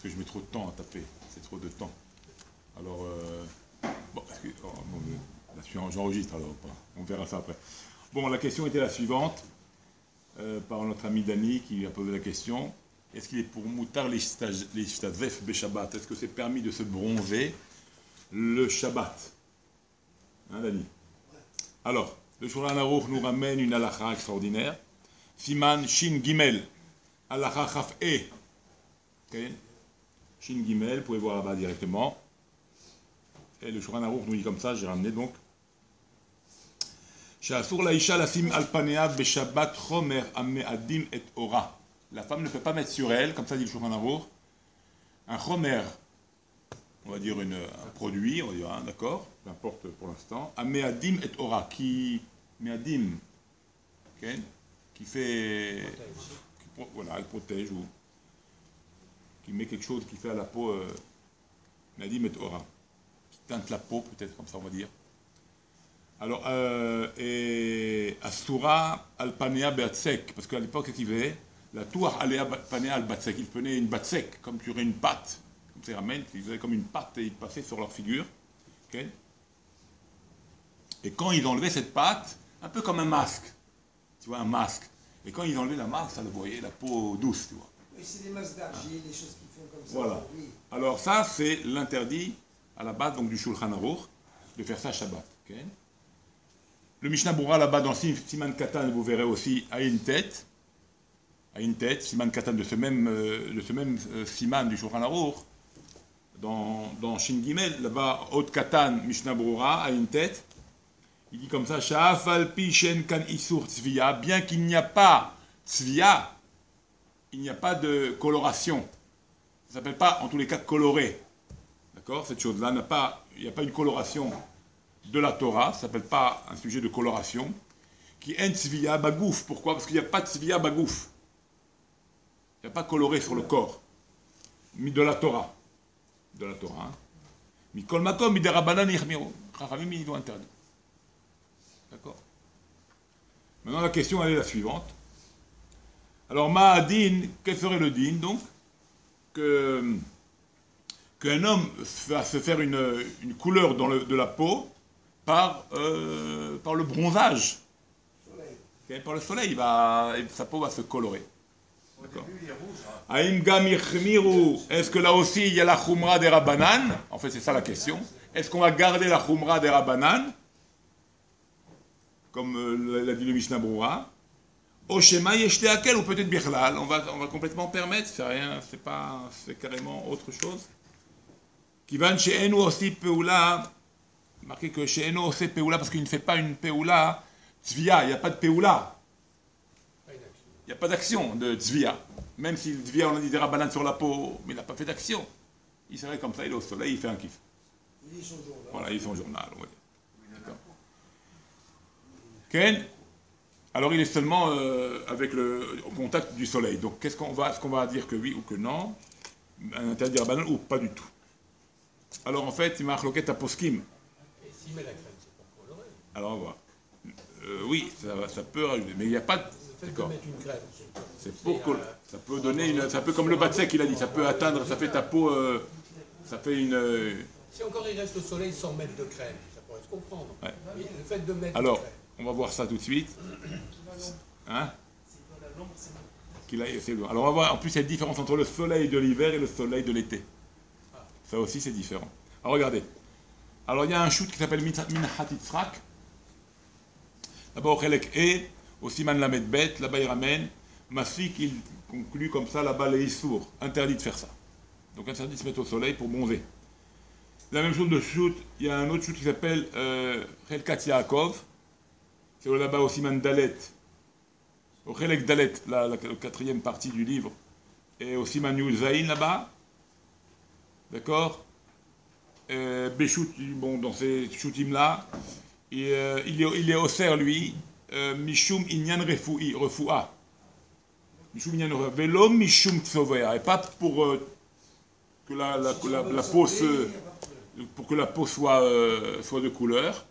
parce que je mets trop de temps à taper, c'est trop de temps. Alors, bon, là, j'enregistre alors, on verra ça après. Bon, la question était la suivante, par notre ami Dani qui a posé la question. Est-ce qu'il est pour Moutar les Shtazef Beshabbat? Est-ce que c'est permis de se bronzer le Shabbat? Hein, Dani? Alors, le Shulchan Aruch nous ramène une halakha extraordinaire. Siman Shin Gimel, halakha Chaf E. Okay. Shin Gimel, vous pouvez voir là-bas directement. Et le Shulchan Aruch nous dit comme ça, j'ai ramené donc. She'asur la'isha lafim al panea beshabbat chomer ame'adim et ora. La femme ne peut pas mettre sur elle, comme ça dit le Shulchan Aruch, un chomer, on va dire un produit, on va dire, hein, d'accord, peu importe pour l'instant, ame'adim et ora, qui me'adim, okay, qui fait, voilà, il protège ou qui met quelque chose qui fait à la peau, me'adim et ora, qui teinte la peau peut-être comme ça on va dire. Alors, et Asura al-Panea be'atsek, parce qu'à l'époque, qu'est-ce qu'il faisait? La tour allait Panea al-Batsek, il prenait une batsek, comme tu aurais une pâte, comme ça ramène, ils faisaient comme une pâte et ils passaient sur leur figure. Okay. Et quand ils enlevaient cette pâte, un peu comme un masque, tu vois, un masque. Et quand ils enlevaient la masque, ça le voyait, la peau douce, tu vois. Oui, c'est des masques d'argile, des choses qui font comme ça. Voilà. Oui. Alors ça, c'est l'interdit à la base donc, du Shulchan Aruch, de faire ça Shabbat. Okay. Le Mishnah Berurah là-bas dans Siman Katan, vous verrez aussi à une tête, Siman Katan de ce même Siman du Shulchan Aruch, dans Shin Gimel, là-bas, Haute Katan, Mishnah Berurah, à une tête, il dit comme ça, Sha'afal pi shen kan isur tzviya, bien qu'il n'y a pas tzviya, il n'y a pas de coloration. Ça ne s'appelle pas, en tous les cas, coloré. D'accord? Cette chose-là, il n'y a pas une coloration de la Torah, ça ne s'appelle pas un sujet de coloration, qui est tzviya bagouf. Pourquoi? Parce qu'il n'y a pas de tzviya bagouf. Il n'y a pas coloré sur le corps. Mais de la Torah. De la Torah. Hein. Mi kol makom, mi derabanan yichmiru. Chachamim, ils ont interdit. D'accord? Maintenant, la question, elle est la suivante. Alors, ma'adin, quel serait le din, donc? Qu'un homme va se faire une couleur de la peau par le bronzage. Okay, par le soleil, sa peau va se colorer. D'accord. Aïm gam yichmiru, est-ce que là aussi il y a la khumra des Rabbanan? En fait, c'est ça la question. Est-ce qu'on va garder la khumra des Rabbanan? Comme l'a dit le Mishnah Berurah. Oshema yeshte akel, ou peut-être bichlal. On va complètement permettre, c'est rien, c'est carrément autre chose. Kivan she'enu aussi peula, marqué que she'enu aussi peula, parce qu'il ne fait pas une peula, tzviya, il n'y a pas de peula. Il n'y a pas d'action de tzviya. Même si le tzviya, on a dit des rabbanan sur la peau, mais il n'a pas fait d'action. Il serait comme ça, il est au soleil, il fait un kiff. Il lit son journal. Voilà, il lit son journal, on va dire. D'accord. Ken, alors il est seulement au contact du soleil. Donc est-ce qu'on va dire que oui ou que non? Un interdit rabbanan ou pas du tout? Alors en fait, il m'a achloqué à poskim. Et s'il met la crème, c'est pour colorer. Alors on va voir. Oui, ça peut rajouter, mais il n'y a pas de... Le fait de mettre une crème, c'est pour que ça peut donner ça peut comme le batsek il a dit, ça peut atteindre, ça fait ta peau, ça fait une. Si encore il reste au soleil sans mettre de crème, ça pourrait se comprendre. Ouais. Mais le fait de mettre. Alors, de crème. on va voir ça tout de suite. Hein? Alors on va voir en plus cette différence entre le soleil de l'hiver et le soleil de l'été. Ça aussi c'est différent. Alors regardez. Alors il y a un shoot qui s'appelle Minhat Yitzhak. D'abord au Chelek E. Au Siman Lamed Bet, là-bas il ramène, Masik, il conclut comme ça, là-bas les Issour, interdit de faire ça. Donc interdit de se mettre au soleil pour bronzer. La même chose de shoot, il y a un autre shoot qui s'appelle Chelkat Yaakov, c'est là-bas au Siman Dalet, au Chelek Dalet, la quatrième partie du livre, et au Siman Yuzaïn là-bas, d'accord? Béchout, bon, dans ces shootim-là, il est au cerf, lui, Mishum Inyan Refoua. Mishum Inyan Refoua. Velo Mishum Tsovea. Et pas pour que la peau pour que la peau soit de couleur.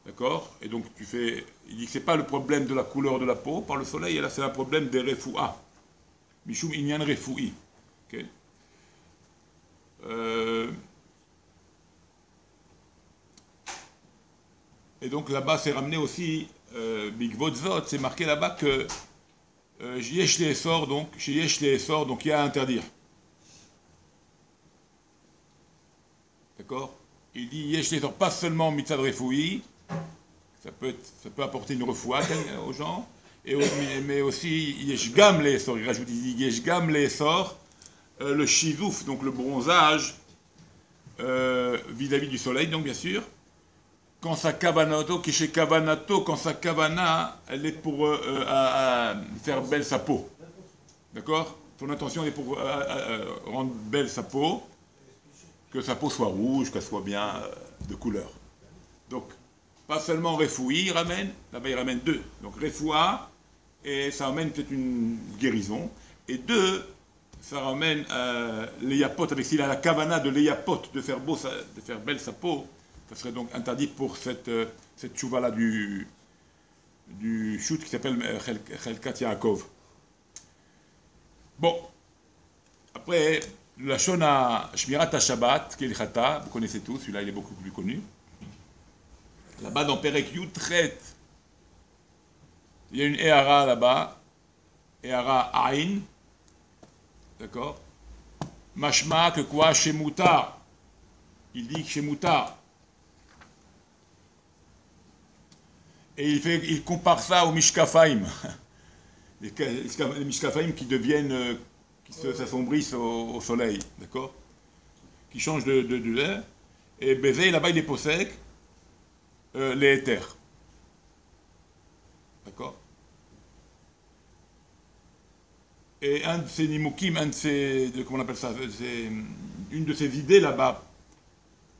D'accord? Et donc il dit que c'est pas le problème de la couleur de la peau par le soleil, et là c'est un problème des Refoua. Mishum Inyan Refoui. Okay? Et donc là-bas, c'est ramené aussi, Big Votzot, c'est marqué là-bas que Yesh les essor, donc, chez Yesh les essor, donc il y a à interdire. D'accord? Il dit Yesh les essor, pas seulement mitzad refoui, ça peut apporter une refoua aux gens, mais aussi Yesh gam les essor, il rajoute, il dit Yesh gam les essor, le shizouf, donc le bronzage, vis-à-vis du soleil, donc bien sûr, quand sa kavanato, qui chez kavanato, quand sa kavana, elle est pour à faire belle sa peau. D'accord? Son intention est pour rendre belle sa peau, que sa peau soit rouge, qu'elle soit bien de couleur. Donc, pas seulement refoui, il ramène, là-bas il ramène deux. Donc refoua, et ça amène peut-être une guérison, et deux, ça ramène l'eyapot, avec s'il a la kavana de l'eyapot, de faire belle sa peau, ça serait donc interdit pour cette tchouva-là du shoot qui s'appelle Chelkat Yaakov. Bon, après, la Shona Shmirat HaShabbat, Kelchata, vous connaissez tous, celui-là il est beaucoup plus connu. Là-bas dans Perek Yutret, il y a une Ehara là-bas, Ehara Aïn, d'accord? Mashma, que quoi? Chez Moutar. Il dit que chez Moutar. Et il compare ça aux Mishkafaim. Les Mishkafaim qui deviennent, qui s'assombrissent au soleil, d'accord? Qui changent de l'air. Et Bézé, là-bas, il est possèque les éthers. D'accord? Et un de ces nimukim, comment on appelle ça, une de ces idées là-bas,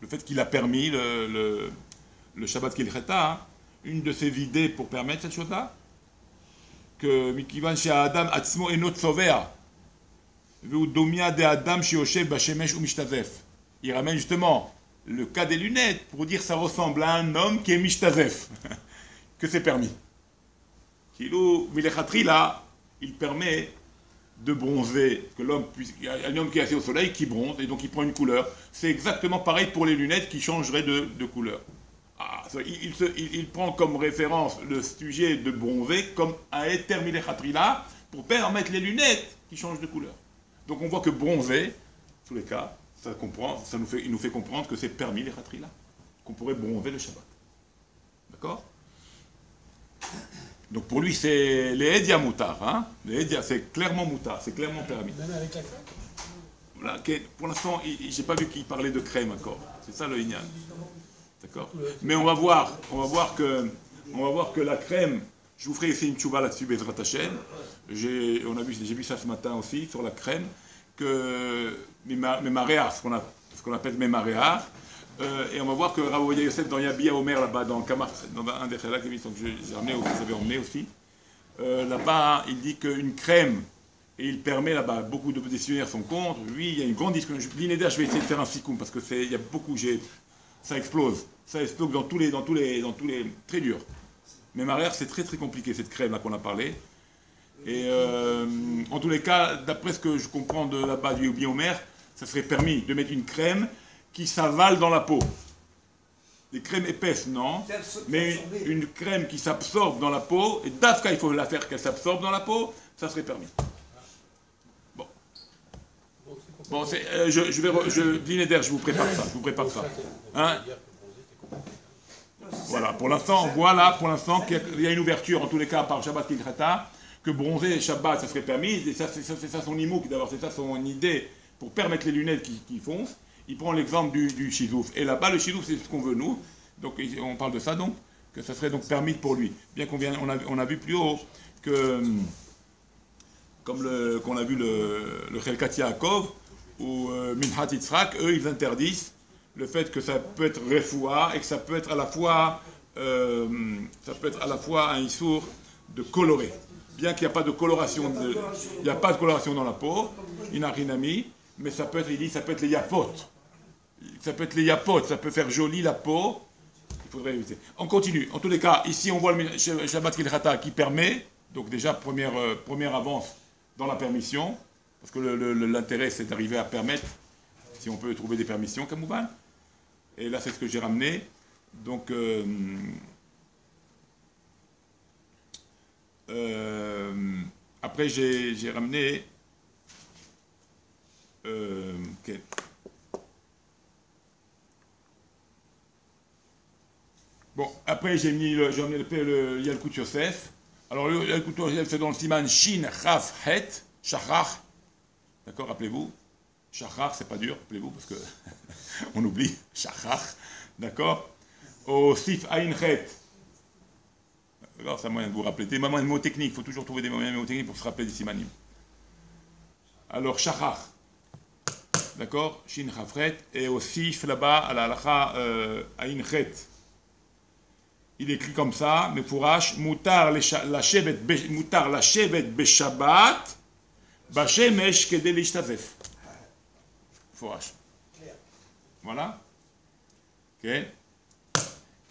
le fait qu'il a permis le Shabbat Kilcheta, hein, une de ces idées pour permettre cette chose-là, que Mikivan chez Adam Atzmo et notre sauveur, Domia de Adam chez Oshev Bashemesh ou Mishtazef. Il ramène justement le cas des lunettes pour dire que ça ressemble à un homme qui est Mishtazef, que c'est permis. Kilou Milechatri là, il permet de bronzer, que l'homme puisse, il y a un homme qui est assis au soleil qui bronze et donc il prend une couleur. C'est exactement pareil pour les lunettes qui changeraient de couleur. Il prend comme référence le sujet de bronzer comme un éter milechatri-là pour permettre les lunettes qui changent de couleur. Donc on voit que bronzer, en tous les cas, il nous fait comprendre que c'est permis les là, qu'on pourrait bronzer le Shabbat. D'accord? Donc pour lui c'est les Edia Moutar, hein? Les Edia c'est clairement Moutar, c'est clairement permis. Même avec la crème? Voilà, pour l'instant, j'ai pas vu qu'il parlait de crème encore. C'est ça le Inyan. D'accord? Mais on va voir que la crème, je vous ferai essayer une tchouva là-dessus, Bezrat Hashem. J'ai vu ça ce matin aussi, sur la crème, que Mémaréa, ce qu'on appelle Mémaréa, et on va voir que Ravoya Yosef dans Yabiya Omer, là-bas, dans Kamar, dans un des chalaks, que j'ai ramené aussi, j'avais emmené aussi, là-bas, il dit qu'une crème, et il permet là-bas, beaucoup de décisionnaires sont contre, lui, il y a une grande discussion. L'inéder, je vais essayer de faire un sikoum, parce que il y a beaucoup, ça explose dans tous les très dur. Mais Marer, c'est très très compliqué cette crème là qu'on a parlé. Et en tous les cas, d'après ce que je comprends de la base du Biomer, ça serait permis de mettre une crème qui s'avale dans la peau. Des crèmes épaisses, non, mais une crème qui s'absorbe dans la peau, et d'Afka, il faut la faire qu'elle s'absorbe dans la peau, ça serait permis. Bon, L'inéder, je vous prépare ça. Hein? Voilà, pour l'instant, qu'il y a une ouverture, en tous les cas, par Shabbat Kilchata, que bronzer Shabbat, ça serait permis, et c'est ça son imouk, d'abord, c'est ça son idée, pour permettre les lunettes qui foncent. Il prend l'exemple du chizouf. Et là-bas, le chizouf, c'est ce qu'on veut, nous. Donc, on parle de ça, donc, que ça serait donc permis pour lui. Bien on a vu plus haut que, comme qu'on a vu le Chelkat Yaakov, ou Minhat Yitzhak, eux, ils interdisent le fait que ça peut être refoua et que ça peut être à la fois un issour de colorer. Bien qu'il n'y a pas de coloration, il n'y a pas de coloration dans la peau, inarinami, mais ça peut être, il dit, ça peut être les yapotes. Ça peut être les yapotes, ça peut faire jolie la peau. Il faudrait éviter. On continue. En tous les cas, ici on voit le Shabbat Kilchata qui permet, donc déjà première avance dans la permission, parce que l'intérêt c'est d'arriver à permettre. si on peut trouver des permissions, Kamouban. Et là, c'est ce que j'ai ramené. Donc, après, j'ai ramené... ok. Bon, après, j'ai ramené le Yalkut Yosef. Alors, le Yalkut Yosef, c'est dans le siman Shin, Chaf, Het, Shachar. D'accord, rappelez-vous. Shachar, c'est pas dur, rappelez-vous, parce que on oublie. Shachar. D'accord. Au Sif Ain Het. D'accord, c'est un moyen de vous rappeler. Des moyens de mots techniques, il faut toujours trouver des moyens de mots techniques pour se rappeler des simanim. Alors, Shachar. D'accord, Shin, Chaf, Het. Et au Sif, là-bas, à la halacha Ain Het. Il écrit comme ça, mais Fourash, Mutar la shevet beshabbat, bashemesh kedei lishtazef. Fourash. Voilà. Ok.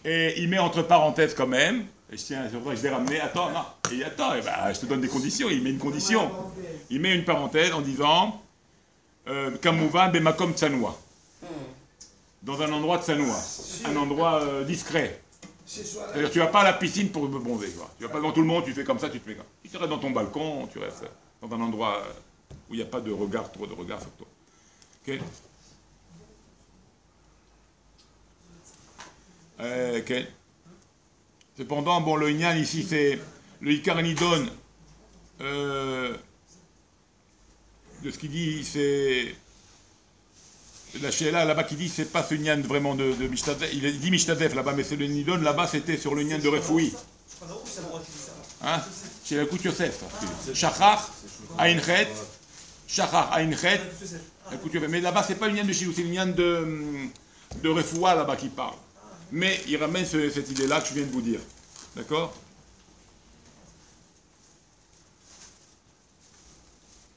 Et il met entre parenthèses quand même, et je vais ramener, attends, non, et attends, je te donne des conditions, il met une condition. Il met une parenthèse en disant, Kamouvan bemakom tsanoua. Dans un endroit tsanoua, un endroit discret. C'est-à-dire tu vas pas à la piscine pour me bronzer, tu vois. Tu vas pas devant tout le monde, tu fais comme ça, tu te mets comme ça. Tu restes dans ton balcon, tu restes dans un endroit où il n'y a pas de regard, trop de regard sur toi. Ok. Ok. Cependant, bon, le Inyan ici, c'est le Ikaranidon de ce qu'il dit, c'est la Sheila là-bas qui dit c'est pas ce Nyan vraiment de Mishtadef, il dit Mishtadef là-bas, mais c'est le Nidon là-bas c'était sur le Nyan de Refoui. Hein? Chez la Kout Yosef. Shachar, Ainchet, Shachar, Ainchet, mais là-bas c'est pas le Nyan de Chilou, c'est le Nyan de Refoua là-bas qui parle. Mais il ramène cette idée-là que je viens de vous dire. D'accord?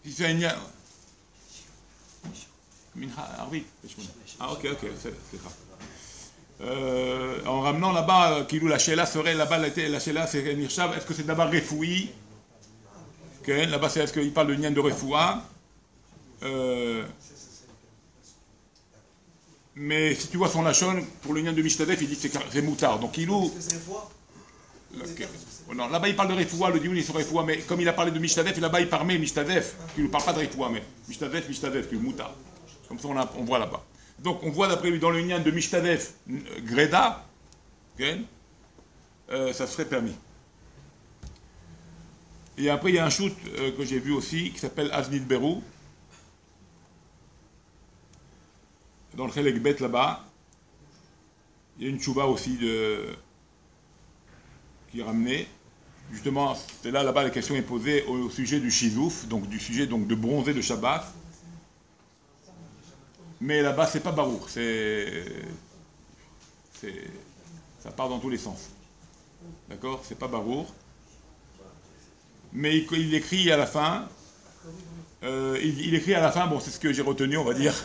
Si c'est un Nyan. Ah ok, c'est ça. En ramenant là-bas, Kilou, la Sheila serait là-bas, la Sheila c'est Nirshav, est-ce que c'est d'abord Refoui? Okay. Là-bas c'est est-ce qu'il parle de Nyan de Refoua? Mais si tu vois son Lachon, pour le Nyan de Mishtadef, il dit que c'est Moutard. Donc Kilou. Okay. Non, là-bas il parle de Refoua, le Dioun il est sur Refoua, mais comme il a parlé de Mishtadef, là-bas il parle Mishtadef, il ne parle pas de Refoua, mais Mishtadef, qui est Moutard. Comme ça, on voit là-bas. Donc, on voit d'après lui dans le Nyan de Mishtadef, Greda, okay, ça serait permis. Et après, il y a un shoot que j'ai vu aussi, qui s'appelle Aznid Berou, dans le Chelek Bet là-bas. Il y a une tchouva aussi qui est ramenée. Justement, c'est là-bas, la question est posée au sujet du Shizouf, donc du sujet donc, de bronzer de Shabbat. Mais là-bas, c'est pas Baruch, ça part dans tous les sens. D'accord? C'est pas Baruch. Mais il écrit à la fin, il écrit à la fin, bon, c'est ce que j'ai retenu, on va dire.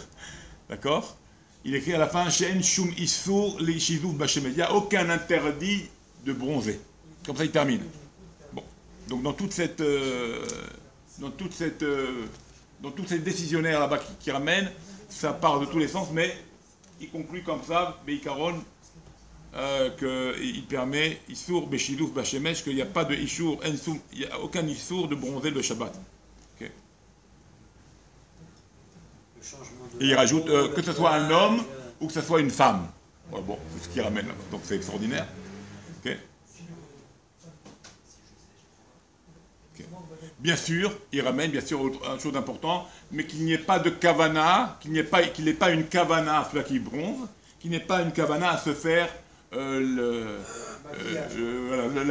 D'accord? Il écrit à la fin, She'en shum isur li shizouf bashem. Il n'y a aucun interdit de bronzer. Comme ça, il termine. Bon. Donc, dans toute cette décisionnaire là-bas qui ramène, ça part de tous les sens, mais il conclut comme ça, Beikaron, qu'il permet Issour Beshilouf Bashemesh, qu'il n'y a pas de Issour, il n'y a aucun Issour de bronzer le Shabbat. Okay. Et il rajoute que ce soit un homme ou que ce soit une femme. Ouais, bon, c'est ce qu'il ramène là-bas, donc c'est extraordinaire. Okay. Okay. Bien sûr, il ramène bien sûr une chose importante, mais qu'il n'y ait pas de kavana, qu'il n'ait pas une kavana à celui qui bronze, qu'il n'ait pas une kavana à se faire la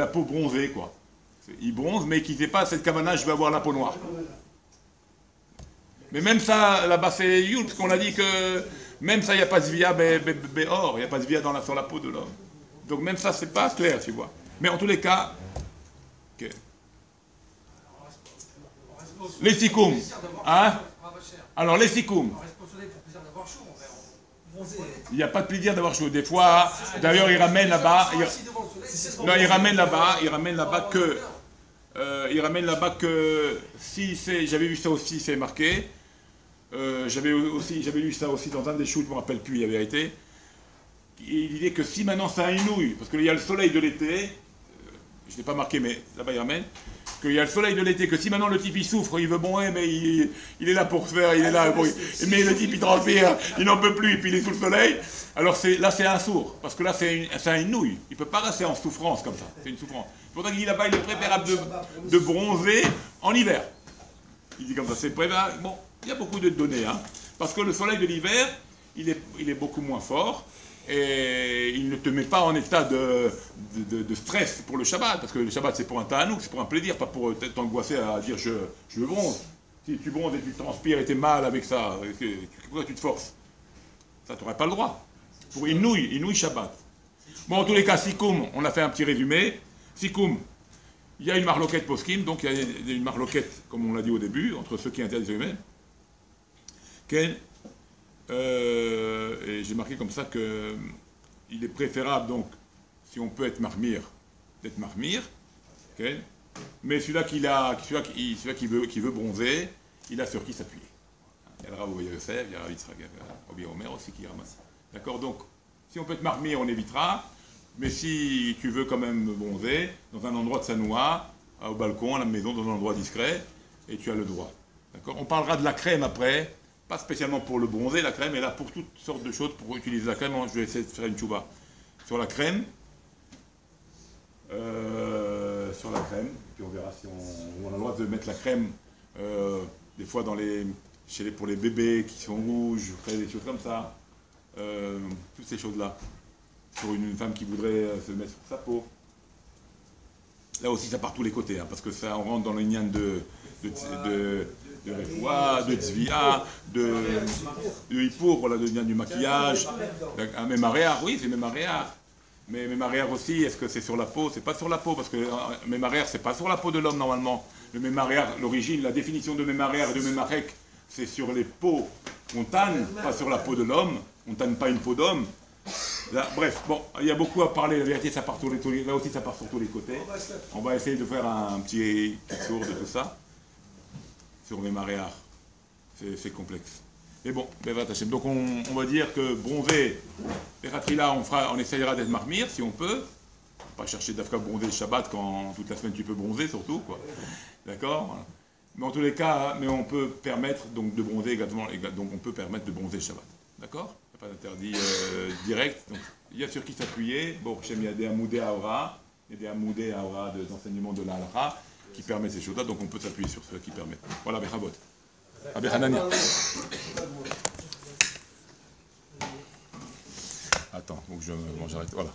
peau bronzée, quoi. Il bronze, mais qu'il n'ait pas cette kavana, je vais avoir la peau noire. Mais même ça, là-bas, c'est Yul, parce qu'on a dit que même ça, il n'y a pas de zvia béhor, il n'y a pas de zvia sur la peau de l'homme. Donc même ça, c'est pas clair, tu vois. Mais en tous les cas, okay. Les sikoum, hein? Alors les sikoum. Il n'y a pas de plaisir d'avoir chaud. Des fois, d'ailleurs, il ramène là-bas. Il ramène là-bas que si c'est, j'avais vu ça aussi, c'est marqué. J'avais lu ça aussi dans un des shoots, je ne me rappelle plus, il y avait été. Il disait que si maintenant ça inouille, parce qu'il y a le soleil de l'été, je ne l'ai pas marqué, mais là-bas il ramène, qu'il y a le soleil de l'été, que si maintenant le type il souffre, il veut bonner, mais il est là pour se faire, il est là, bon, mais le type il transpire, il n'en peut plus, et puis il est sous le soleil, alors là c'est un sourd, parce que là c'est une nouille, il ne peut pas rester en souffrance comme ça, c'est une souffrance. C'est pour ça qu'il dit là-bas, il est préférable de bronzer en hiver. Il dit comme ça, c'est préférable. Bon, il y a beaucoup de données, hein, parce que le soleil de l'hiver, il est beaucoup moins fort, et il ne te met pas en état de stress pour le Shabbat, parce que le Shabbat c'est pour un ta'anouk, c'est pour un plaisir, pas pour t'angoisser à dire je bronze. Si tu bronzes et tu transpires et t'es mal avec ça, pourquoi tu te forces? Ça t'aurais pas le droit. Pour Inouï Shabbat. Bon, en tous les cas, Sikoum, on a fait un petit résumé. Sikoum, il y a une marloquette poskim, donc il y a une marloquette, comme on l'a dit au début, entre ceux qui interdisent les humains. Et j'ai marqué comme ça que il est préférable, donc, si on peut être marmire, d'être marmire, okay, mais celui-là qui veut bronzer, il a sur qui s'appuyer. Il y a le Rav Yosef, il y a le Rav Yitzhak, il y a Omer aussi qui ramasse. D'accord, donc, si on peut être marmire, on évitera, mais si tu veux quand même bronzer, dans un endroit de Sanoua, au balcon, à la maison, dans un endroit discret, et tu as le droit. D'accord, on parlera de la crème après. Pas spécialement pour le bronzer, la crème est là pour toutes sortes de choses, pour utiliser la crème. Je vais essayer de faire une tchouba sur la crème. Puis on verra si on a le droit de mettre la crème, des fois pour les bébés qui sont rouges, des choses comme ça. Toutes ces choses-là. Sur une femme qui voudrait se mettre sur sa peau. Là aussi, ça part tous les côtés, hein, parce que ça, on rentre dans le nyan de refoua, de tzvia, de hippour, voilà, de du maquillage, un mémaréar, oui, c'est mémaréar. Mais mémaréar aussi, est-ce que c'est sur la peau? C'est pas sur la peau, parce que mémaréar, c'est pas sur la peau de l'homme normalement. Le mémaréar, l'origine, la définition de mémaréar et de mémarek, c'est sur les peaux qu'on tanne, pas sur la peau de l'homme. On tanne pas une peau d'homme. Là, bref, bon, il y a beaucoup à parler, la vérité, ça part là aussi, ça part sur tous les côtés. On va essayer de faire un petit tour de tout ça. Sur les maréards, c'est complexe. Mais bon, donc on va dire que bronzer, les ratrila, on essayera d'être marmire si on peut. Pas chercher d'afka bronzer le Shabbat quand toute la semaine tu peux bronzer surtout, quoi. D'accord? Mais en tous les cas, mais on peut permettre donc de bronzer également, donc on peut permettre de bronzer le Shabbat. D'accord? Il n'y a pas d'interdit direct. Donc, il y a sur qui s'appuyer. Bon, il y a des amoudés à aura, il y a des amoudés à aura d'enseignement de la halakha qui permettent ces choses-là, donc on peut s'appuyer sur ceux qui permettent. Voilà, Bechabot. Hanania. Attends, donc j'arrête. Voilà.